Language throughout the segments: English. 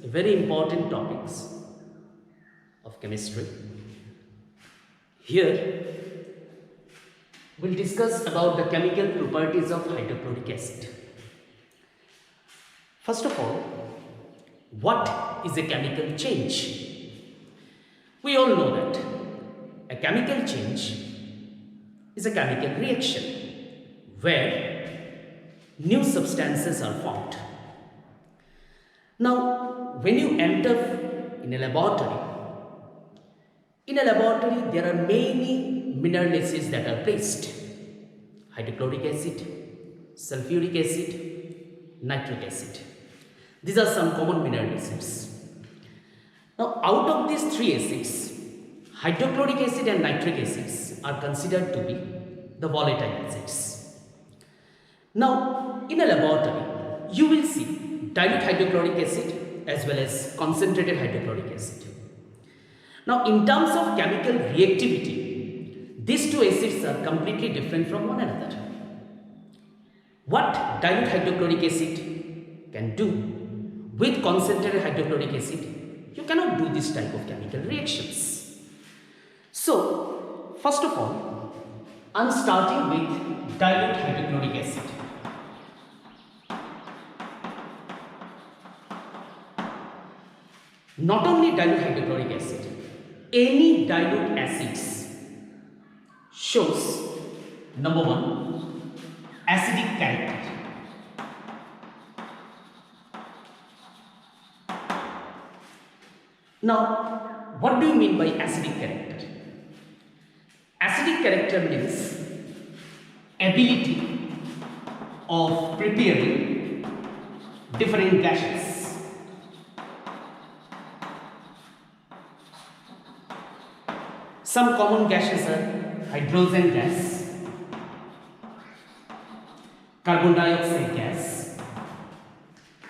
very important topics of chemistry. Here we'll discuss about the chemical properties of hydrochloric acid. First of all, what is a chemical change? We all know that a chemical change is a chemical reaction where new substances are formed. Now, when you enter in a laboratory there are many mineral acids that are placed: hydrochloric acid, sulfuric acid, nitric acid. These are some common mineral acids. Now, out of these three acids, hydrochloric acid and nitric acids are considered to be the volatile acids. Now, in a laboratory, you will see dilute hydrochloric acid as well as concentrated hydrochloric acid. Now, in terms of chemical reactivity, these two acids are completely different from one another. What dilute hydrochloric acid can do with concentrated hydrochloric acid, you cannot do this type of chemical reactions. So, first of all, I am starting with dilute hydrochloric acid. Not only dilute hydrochloric acid, any dilute acids shows, number one, acidic character. Now, what do you mean by acidic character? Acidic character means ability of preparing different gases. Some common gases are hydrogen gas, carbon dioxide gas,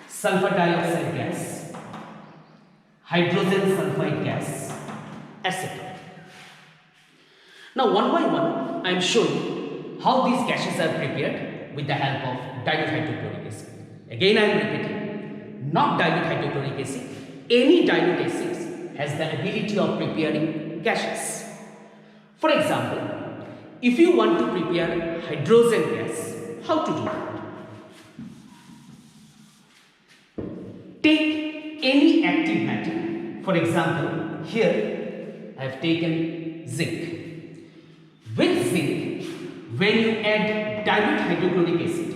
sulfur dioxide gas, hydrogen sulfide gas, etc. Now, one by one, I am showing how these gases are prepared with the help of dilute hydrochloric acid. Again, I am repeating, not dilute hydrochloric acid, any dilute acid has the ability of preparing gases. For example, if you want to prepare hydrogen gas, how to do that? Take any active metal. For example, here I have taken zinc. With zinc, when you add dilute hydrochloric acid,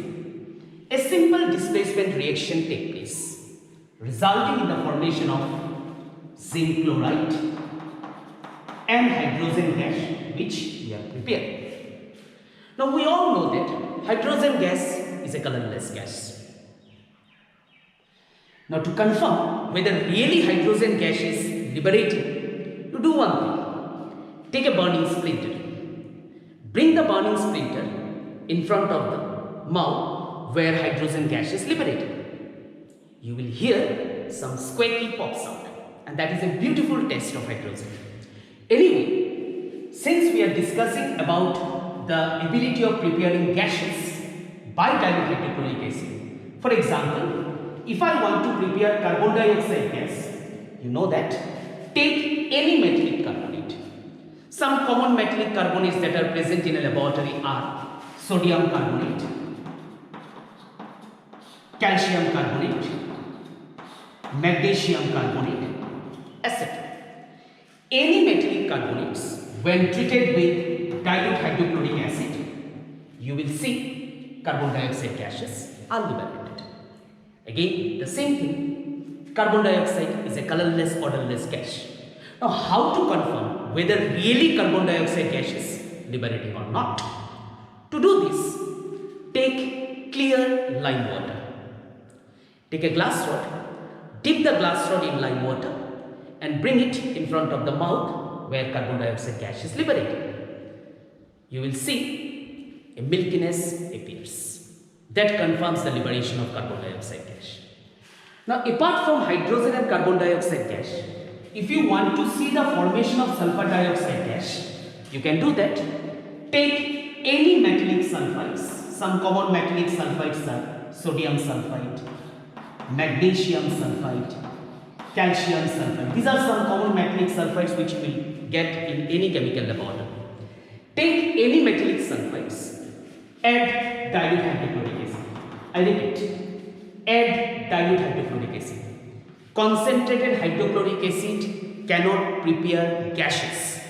a simple displacement reaction takes place, resulting in the formation of zinc chloride and hydrogen gas, which we have prepared. Now, we all know that hydrogen gas is a colorless gas. Now, to confirm whether really hydrogen gas is liberating, you do one thing. Take a burning splinter. Bring the burning splinter in front of the mouth where hydrogen gas is liberated. You will hear some squeaky pop sound, and that is a beautiful taste of hydrogen. Anyway, since we are discussing about the ability of preparing gases by dilute hydrochloric acid, for example, if I want to prepare carbon dioxide gas, you know that, take any metallic carbonate. Some common metallic carbonates that are present in a laboratory are sodium carbonate, calcium carbonate, magnesium carbonate, etc. Any metallic carbonates, when treated with dilute hydrochloric acid, you will see carbon dioxide gases are liberated. Again, the same thing, carbon dioxide is a colorless, odorless gas. Now, how to confirm whether really carbon dioxide gas is liberating or not? To do this, take clear lime water. Take a glass rod, dip the glass rod in lime water and bring it in front of the mouth where carbon dioxide gas is liberated. You will see a milkiness appears. That confirms the liberation of carbon dioxide gas. Now, apart from hydrogen and carbon dioxide gas, if you want to see the formation of sulfur dioxide gas, you can do that. Take any metallic sulfides. Some common metallic sulfides are sodium sulfide, magnesium sulfide, calcium sulfide. These are some common metallic sulfides which you will get in any chemical laboratory. Take any metallic sulfides, add dilute hydrochloric acid. I repeat, add dilute hydrochloric acid. Concentrated hydrochloric acid cannot prepare gases,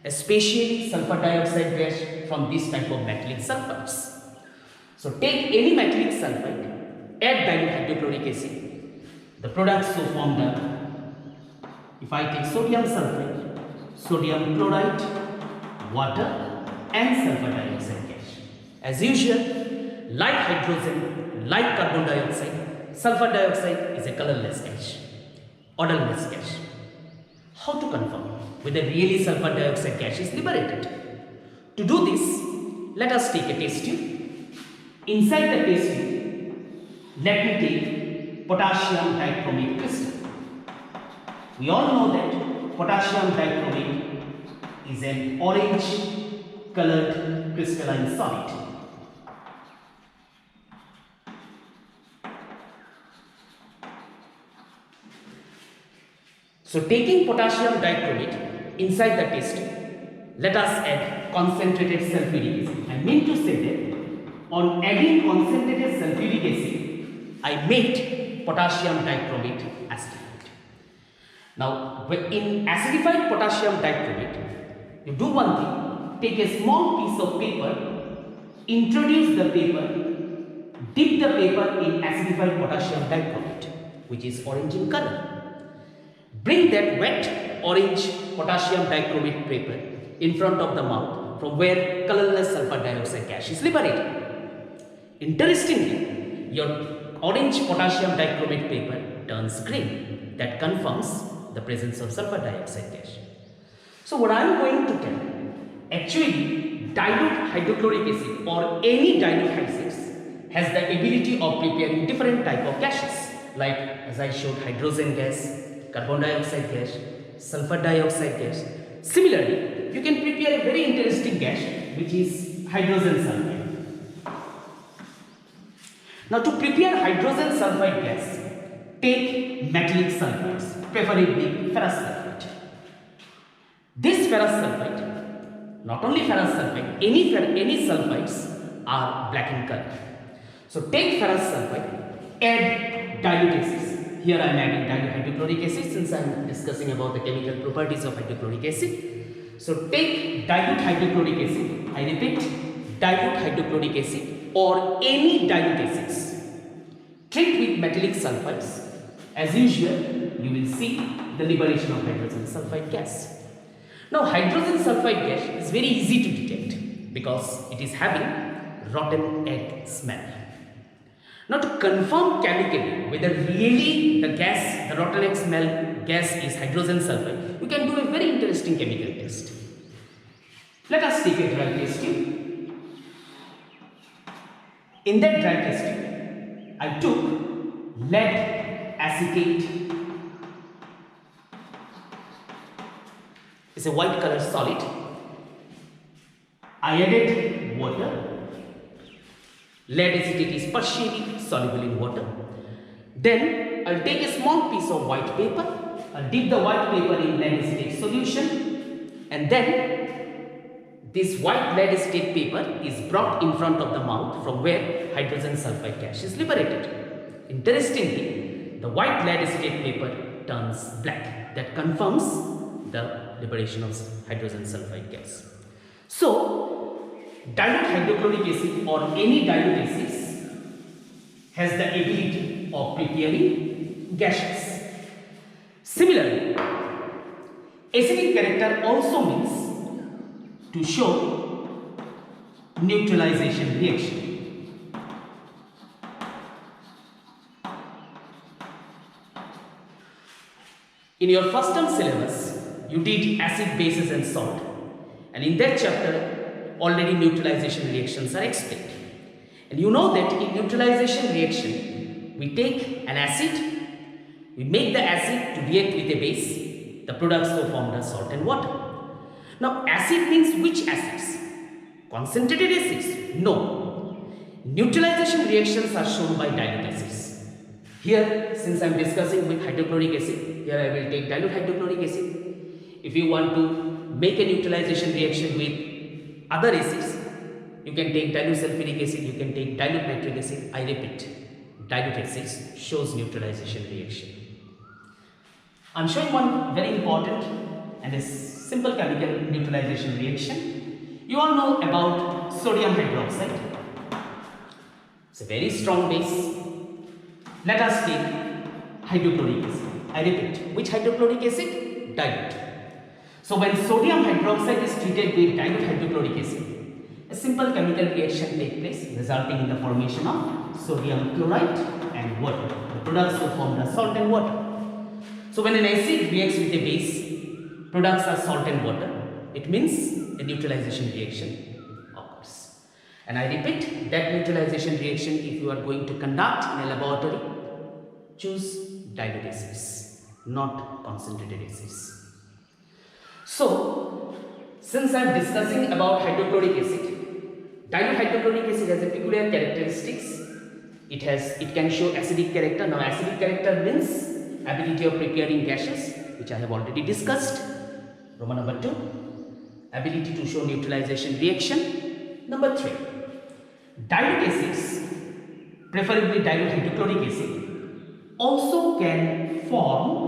especially sulfur dioxide gas from this type of metallic sulfides. So take any metallic sulfide, add dilute hydrochloric acid. The products so formed are, if I take sodium sulfide, sodium chloride, water and sulfur dioxide gas. As usual, like hydrogen, like carbon dioxide, sulfur dioxide is a colorless gas, odorless gas. How to confirm whether really sulfur dioxide gas is liberated? To do this, let us take a test tube. Inside the test tube, let me take potassium dichromate crystal. We all know that potassium dichromate is an orange colored crystalline solid. So taking potassium dichromate inside the test tube, let us add concentrated sulfuric acid. I mean to say that on adding concentrated sulfuric acid, I made potassium dichromate acidified. Now, in acidified potassium dichromate, you do one thing, take a small piece of paper, introduce the paper, dip the paper in acidified potassium dichromate, which is orange in color. Bring that wet orange potassium dichromate paper in front of the mouth from where colorless sulfur dioxide gas is liberated. Interestingly, your orange potassium dichromate paper turns green. That confirms the presence of sulfur dioxide gas. So what I am going to tell, actually dilute hydrochloric acid or any dilute acids has the ability of preparing different type of gases, like as I showed, hydrogen gas, carbon dioxide gas, sulfur dioxide gas. Similarly, you can prepare a very interesting gas which is hydrogen sulfide. Now to prepare hydrogen sulfide gas, take metallic sulfides, preferably ferrous sulfide. This ferrous sulfide, not only ferrous sulfide, any sulfides are black in color. So take ferrous sulfide, add dilute acids. Here I am adding dilute hydrochloric acid since I am discussing about the chemical properties of hydrochloric acid. So take dilute hydrochloric acid, I repeat, dilute hydrochloric acid or any dilute acids. Treat with metallic sulfides. As usual, you will see the liberation of hydrogen sulfide gas. Now hydrogen sulfide gas is very easy to detect because it is having rotten egg smell. Now to confirm chemically whether really the gas, the rotten egg smell gas is hydrogen sulfide, we can do a very interesting chemical test. Let us take a dry test tube. In that dry test tube, I took lead acetate. It's a white color solid. I added water. Lead acetate is partially soluble in water. Then I'll take a small piece of white paper. I'll dip the white paper in lead acetate solution, and then this white lead acetate paper is brought in front of the mouth from where hydrogen sulfide gas is liberated. Interestingly, the white lead acetate paper turns black. That confirms the liberation of hydrogen sulfide gas. So dilute hydrochloric acid or any dilute acids has the ability of preparing gases. Similarly, acidic character also means to show neutralization reaction. In your first term syllabus, you did acid, bases and salt, and in that chapter already neutralization reactions are explained. And you know that in neutralization reaction, we take an acid, we make the acid to react with a base, the products so formed are salt and water. Now acid means which acids? Concentrated acids? No. Neutralization reactions are shown by dilute acids. Here, since I am discussing with hydrochloric acid, here I will take dilute hydrochloric acid. If you want to make a neutralization reaction with other acids, you can take dilute sulfuric acid, you can take dilute nitric acid. I repeat, dilute acids shows neutralization reaction. I am showing one very important and a simple chemical neutralization reaction. You all know about sodium hydroxide. It's a very strong base. Let us take hydrochloric acid. I repeat, which hydrochloric acid? Dilute. So when sodium hydroxide is treated with dilute hydrochloric acid, a simple chemical reaction takes place resulting in the formation of sodium chloride and water. The products will form the salt and water. So when an acid reacts with a base, products are salt and water. It means a neutralization reaction occurs. And I repeat, that neutralization reaction, if you are going to conduct in a laboratory, choose dilute acids, not concentrated acids. So, since I am discussing about hydrochloric acid, dilute hydrochloric acid has a peculiar characteristics. It can show acidic character. Now, acidic character means ability of preparing gases, which I have already discussed. Roman number 2, ability to show neutralization reaction. Number 3, dilute acids, preferably dilute hydrochloric acid, also can form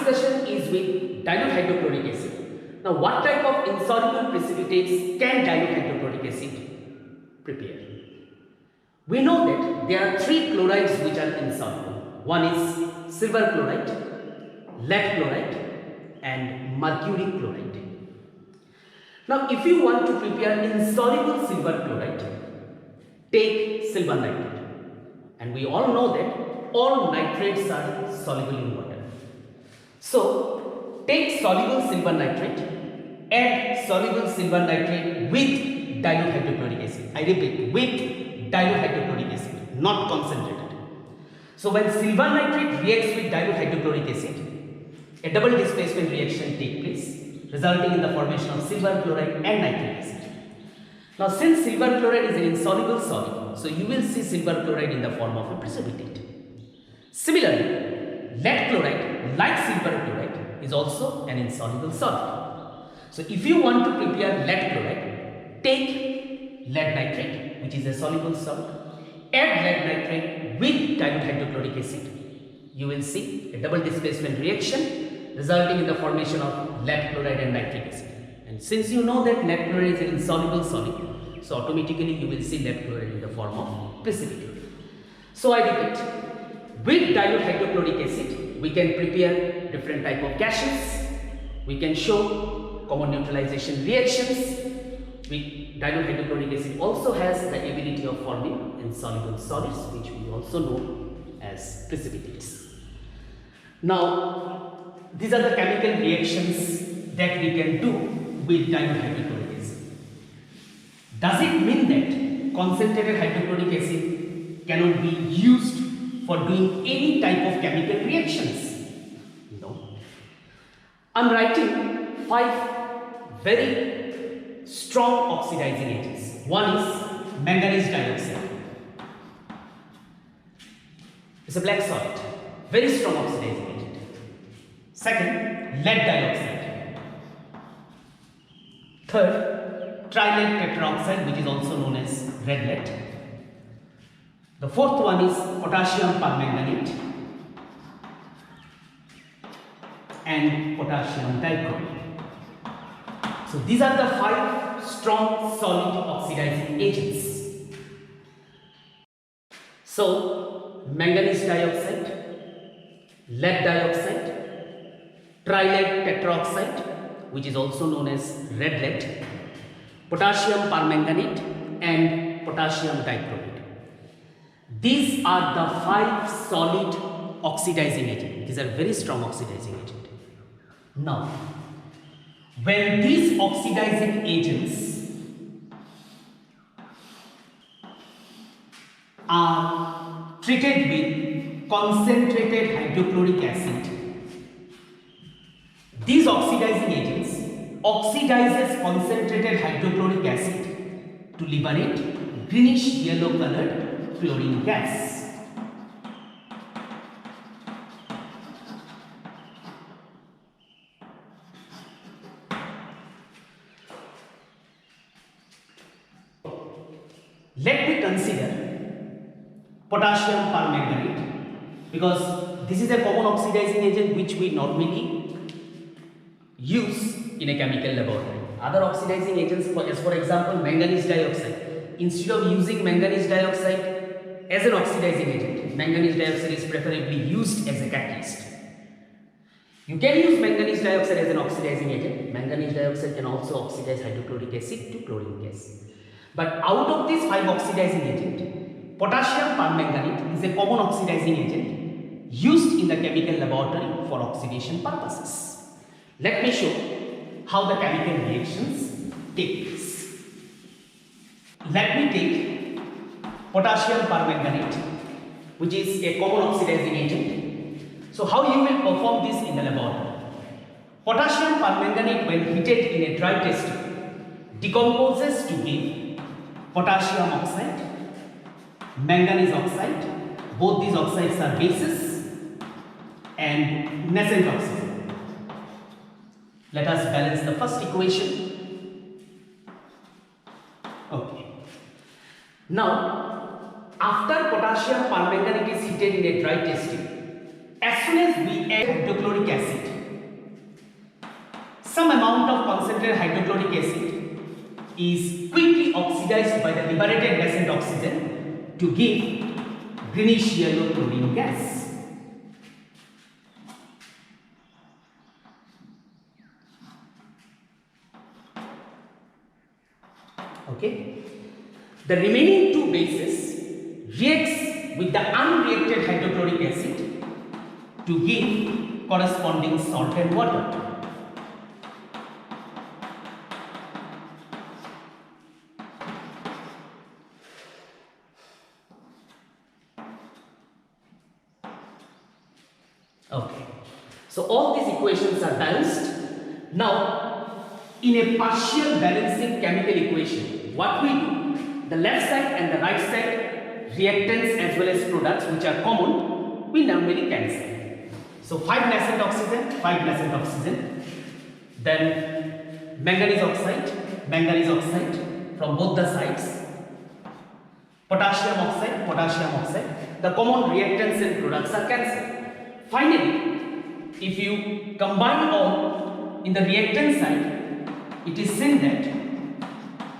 discussion is with dilute hydrochloric acid. Now, what type of insoluble precipitates can dilute hydrochloric acid prepare? We know that there are 3 chlorides which are insoluble. One is silver chloride, lead chloride, and mercury chloride. Now, if you want to prepare insoluble silver chloride, take silver nitrate. And we all know that all nitrates are soluble in water. So, take soluble silver nitrate, add soluble silver nitrate with dilute hydrochloric acid. I repeat, with dilute hydrochloric acid, not concentrated. So, when silver nitrate reacts with dilute hydrochloric acid, a double displacement reaction takes place, resulting in the formation of silver chloride and nitric acid. Now, since silver chloride is an insoluble solid, so you will see silver chloride in the form of a precipitate. Similarly, lead chloride, like silver chloride, is also an insoluble solid. So, if you want to prepare lead chloride, take lead nitrate, which is a soluble solid, add lead nitrate with dilute hydrochloric acid. You will see a double displacement reaction resulting in the formation of lead chloride and nitric acid. And since you know that lead chloride is an insoluble solid, so automatically you will see lead chloride in the form of precipitate. So, I repeat, with dilute hydrochloric acid, we can prepare different type of gases. We can show common neutralization reactions. Dilute hydrochloric acid also has the ability of forming insoluble solids, which we also know as precipitates. Now, these are the chemical reactions that we can do with dilute hydrochloric acid. Does it mean that concentrated hydrochloric acid cannot be used for doing any type of chemical reactions? No. I am writing 5 very strong oxidizing agents. One is manganese dioxide. It's a black solid, very strong oxidizing agent. Second, lead dioxide. Third, trilead tetroxide, which is also known as red lead. The fourth one is potassium permanganate and potassium dichromate. So these are the 5 strong solid oxidizing agents. So manganese dioxide, lead dioxide, trilead tetroxide, which is also known as red lead, potassium permanganate and potassium dichromate. These are the 5 solid oxidizing agents. These are very strong oxidizing agents. Now, when these oxidizing agents are treated with concentrated hydrochloric acid, these oxidizing agents oxidizes concentrated hydrochloric acid to liberate greenish yellow colored chlorine gas. Let me consider potassium permanganate, because this is a common oxidizing agent which we normally use in a chemical laboratory. Other oxidizing agents, for example, manganese dioxide. Instead of using manganese dioxide as an oxidizing agent, manganese dioxide is preferably used as a catalyst. You can use manganese dioxide as an oxidizing agent. Manganese dioxide can also oxidize hydrochloric acid to chlorine gas. But out of these 5 oxidizing agents, potassium permanganate is a common oxidizing agent used in the chemical laboratory for oxidation purposes. Let me show how the chemical reactions take place. Let me take potassium permanganate, which is a common oxidizing agent. So how you will perform this in the laboratory? Potassium permanganate, when heated in a dry test tube, decomposes to give potassium oxide, manganese oxide. Both these oxides are bases, and nascent oxygen. Let us balance the first equation. Okay. Now, after potassium permanganate is heated in a dry test tube, as soon as we add hydrochloric acid, some amount of concentrated hydrochloric acid is quickly oxidized by the liberated nascent oxygen to give greenish yellow chlorine gas. Okay. The remaining 2 bases reacts with the unreacted hydrochloric acid to give corresponding salt and water. Okay, so all these equations are balanced. Now, in a partial balancing chemical equation, what we do, the left side and the right side reactants as well as products which are common, we normally cancel. So 5 nascent oxygen, then manganese oxide from both the sides, potassium oxide, the common reactants and products are cancelled. Finally, if you combine all in the reactant side, it is seen that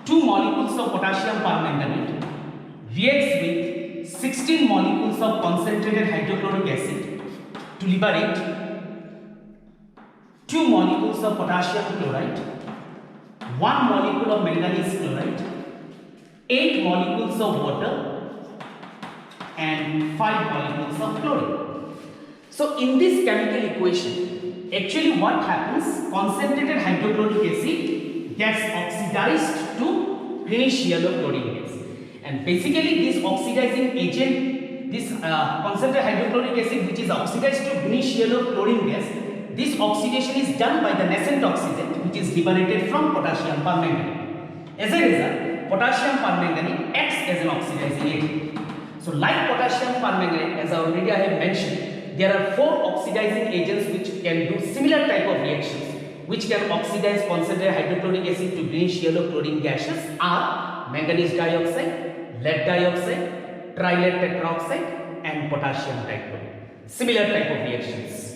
2 molecules of potassium permanganate reacts with 16 molecules of concentrated hydrochloric acid to liberate 2 molecules of potassium chloride, 1 molecule of manganese chloride, 8 molecules of water, and 5 molecules of chlorine. So in this chemical equation, actually what happens, concentrated hydrochloric acid gets oxidized to greenish yellow chlorine gas. And basically this oxidizing agent, this concentrated hydrochloric acid which is oxidized to greenish yellow chlorine gas, this oxidation is done by the nascent oxygen which is liberated from potassium permanganate. As a result, potassium permanganate acts as an oxidizing agent. So like potassium permanganate, as I already have mentioned, there are 4 oxidizing agents which can do similar type of reactions, which can oxidize concentrated hydrochloric acid to greenish yellow chlorine gases are manganese dioxide, lead dioxide, trilet tetroxide and potassium dichloride. Similar type of reactions